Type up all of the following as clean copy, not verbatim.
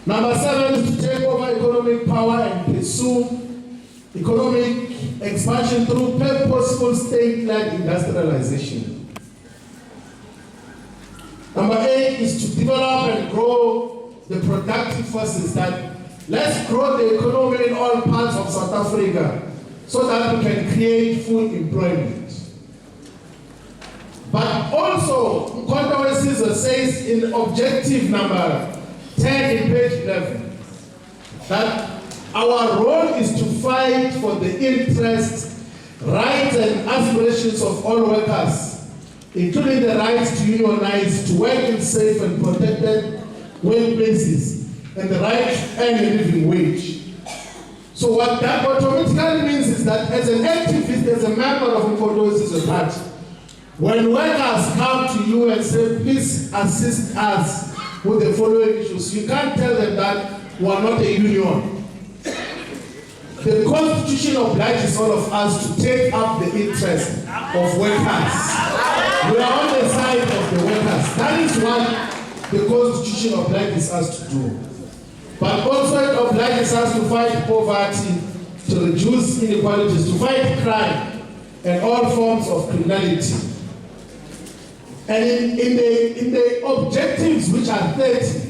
Number 7 is to take over economic power and pursue economic expansion through purposeful state-led industrialization. Number 8 is to develop and grow the productive forces. That let's grow the economy in all parts of South Africa so that we can create full employment. But also, Mkhonto Wesizwe says in objective number 10 in page 11 that our role is to fight for the interests, rights and aspirations of all workers, including the rights to unionize, to work in safe and protected workplaces, and the right to earn a living wage. So what that automatically means is that as an activist, as a member of Mkhonto Wesizwe Party, when workers come to you and say, please assist us with the following issues, you can't tell them that we are not a union. The Constitution obliges all of us to take up the interest of workers. We are on the side of the workers. That is what the Constitution obliges us to do. But also it obliges us to fight poverty, to reduce inequalities, to fight crime and all forms of criminality. And in the objectives, which are 30,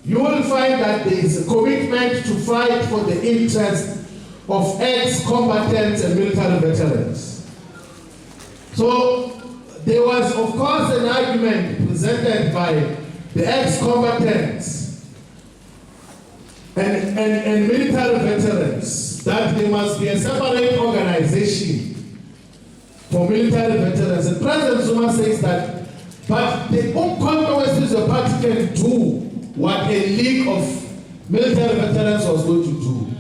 you will find that there is a commitment to fight for the interest of ex-combatants and military veterans. So there was, of course, an argument presented by the ex-combatants and military veterans that there must be a separate organization for military veterans. And President Zuma says that, but the Mkhonto Wesizwe Party can do what a league of military veterans was going to do.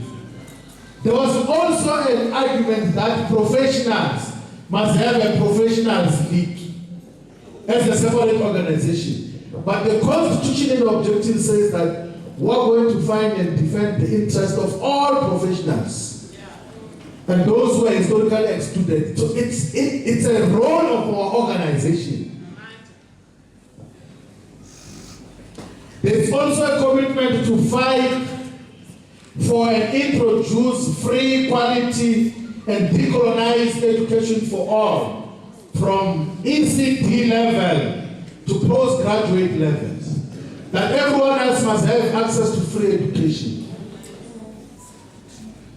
There was also an argument that professionals must have a professionals league as a separate organization. But the constitutional objective says that we're going to find and defend the interest of all professionals and those who are historically excluded. So it's a role of our organization. There's also a commitment to fight for and introduce free, quality, and decolonized education for all, from ECD level to postgraduate levels. That everyone else must have access to free education.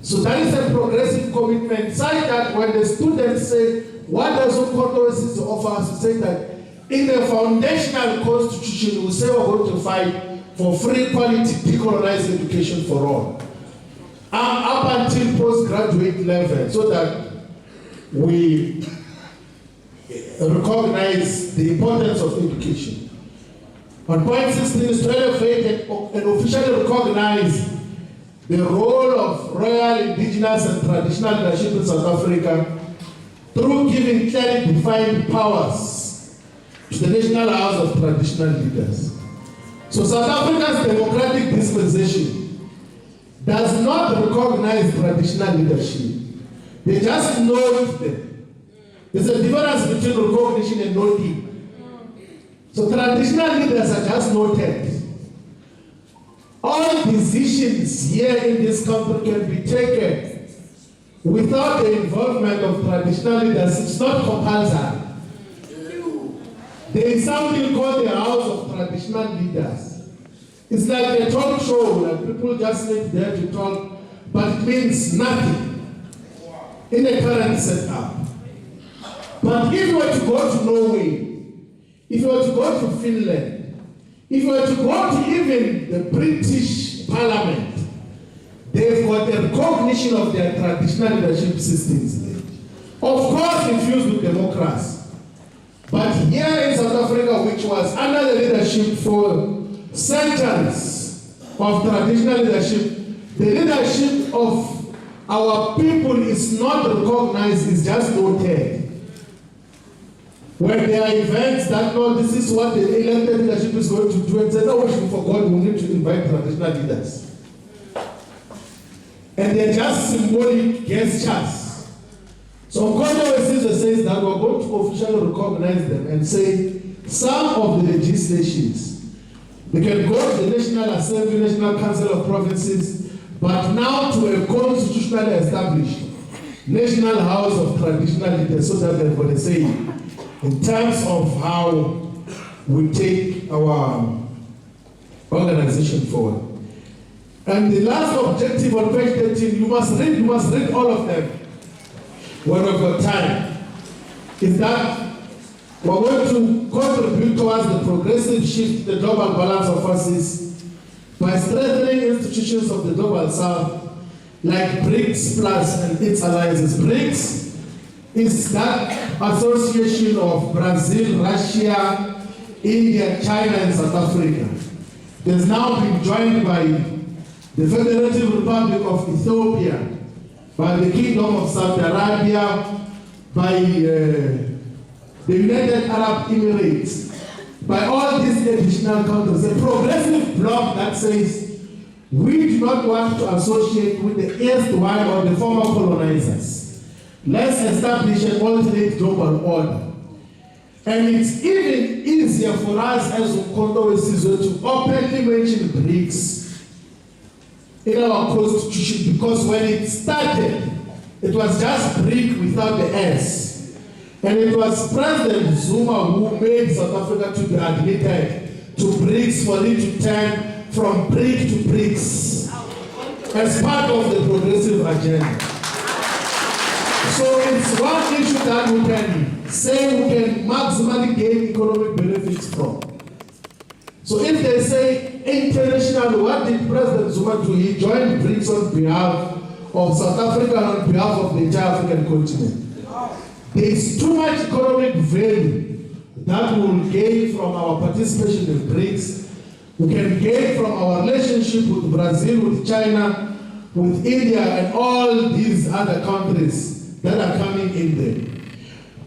So that is a progressive commitment, such that when the students say, what does Mkhonto Wesizwe offer us? We say that in the foundational constitution, we say we're going to fight for free, quality, decolonized education for all. Up until postgraduate level, so that we recognize the importance of education. On point 16, is to elevate and officially recognize the role of royal, indigenous, and traditional leadership in South Africa through giving clearly defined powers to the National House of Traditional Leaders. So South Africa's democratic dispensation does not recognize traditional leadership. They just note them. There's a difference between recognition and noting. So traditional leaders are just noted. All decisions here in this country can be taken without the involvement of traditional leaders. It's not compulsory. There is something called the House of Traditional Leaders. It's like a talk show, like people just sit there to talk, but it means nothing in the current setup. But if you were to go to Norway, if you were to go to Finland, if you were to go to even the British Parliament, they've got the recognition of their traditional leadership systems there. Of course, infused with democracy. But here in South Africa, which was under the leadership for centuries of traditional leadership, the leadership of our people is not recognized, it's just noted. When there are events that, no, this is what the elected leadership is going to do, and say, no, we forgot, we need to invite traditional leaders. And they're just symbolic gestures. So Mkhonto Wesizwe says that we're going to officially recognize them and say some of the legislations They can go to the National Assembly, National Council of Provinces, but now to a constitutionally established National House of Traditional Leaders, so that they're going to say in terms of how we take our organization forward. And the last objective on page 13, you must read all of them when we've got time, is that we're going to contribute towards the progressive shift in the global balance of forces by strengthening institutions of the global south like BRICS Plus and its alliances. BRICS is that association of Brazil, Russia, India, China, and South Africa. It has now been joined by the Federative Republic of Ethiopia, by the Kingdom of Saudi Arabia, by the United Arab Emirates, by all these additional countries. A progressive bloc that says we do not want to associate with the erstwhile or the former colonizers. Let's establish an alternate global order. And it's even easier for us as Umkhonto weSizwe to openly mention BRICS in our constitution, because when it started, it was just BRIC without the S. And it was President Zuma who made South Africa to be admitted to BRICS for it to turn from BRIC to BRICS as part of the progressive agenda. So it's one issue that we can say we can maximally gain economic benefits from. So if they say international, what did President Zuma do? He joined BRICS on behalf of South Africa and on behalf of the entire African continent. There is too much economic value that we will gain from our participation in BRICS. We can gain from our relationship with Brazil, with China, with India, and all these other countries that are coming in there.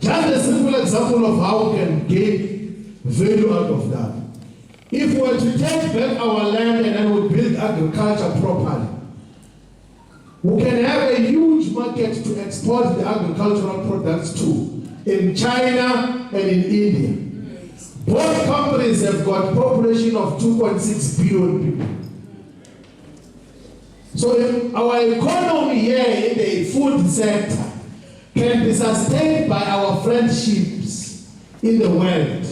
Just a simple example of how we can gain value out of that. If we were to take back our land and then we build agriculture properly, we can have a huge market to export the agricultural products to in China and in India. Both countries have got population of 2.6 billion people. So if our economy here in the food sector can be sustained by our friendships in the world.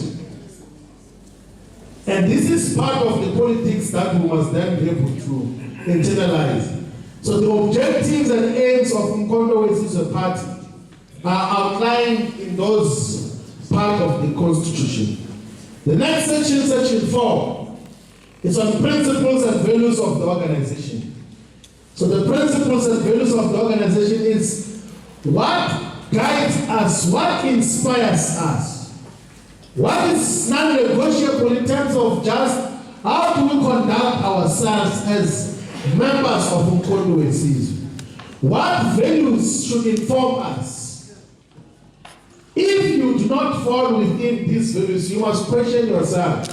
And this is part of the politics that we must then be able to internalize. So the objectives and aims of Umkhonto weSizwe Party are outlined in those part of the Constitution. The next section, section 4, is on principles and values of the organization. So the principles and values of the organization is what guides us, what inspires us, what is non-negotiable in terms of just how do we conduct ourselves as members of Umkhonto weSizwe. What values should inform us? If you do not fall within these values, you must question yourself.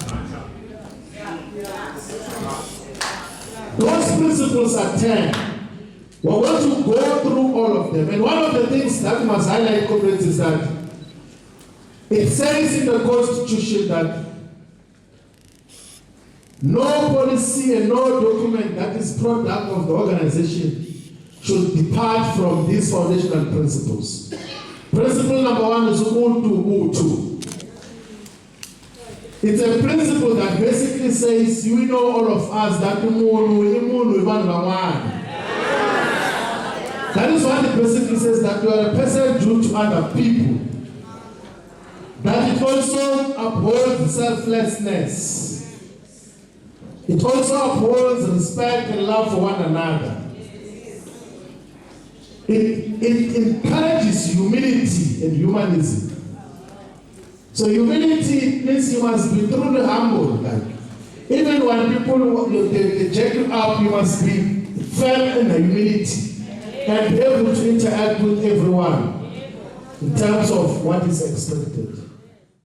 Those principles are 10. We're going to go through all of them. And one of the things that we must highlight, comrades, is that it says in the Constitution that no policy and no document that is product of the organization should depart from these foundational principles. Principle number 1 is Ubuntu. It's a principle that basically says, you know, all of us, that that is what it basically says, that you are a person due to other people. That it also upholds selflessness. It also upholds respect and love for one another. It encourages humility and humanism. So humility means you must be truly humble. Like, even when people they jack you up, you must be firm in humility and be able to interact with everyone in terms of what is expected.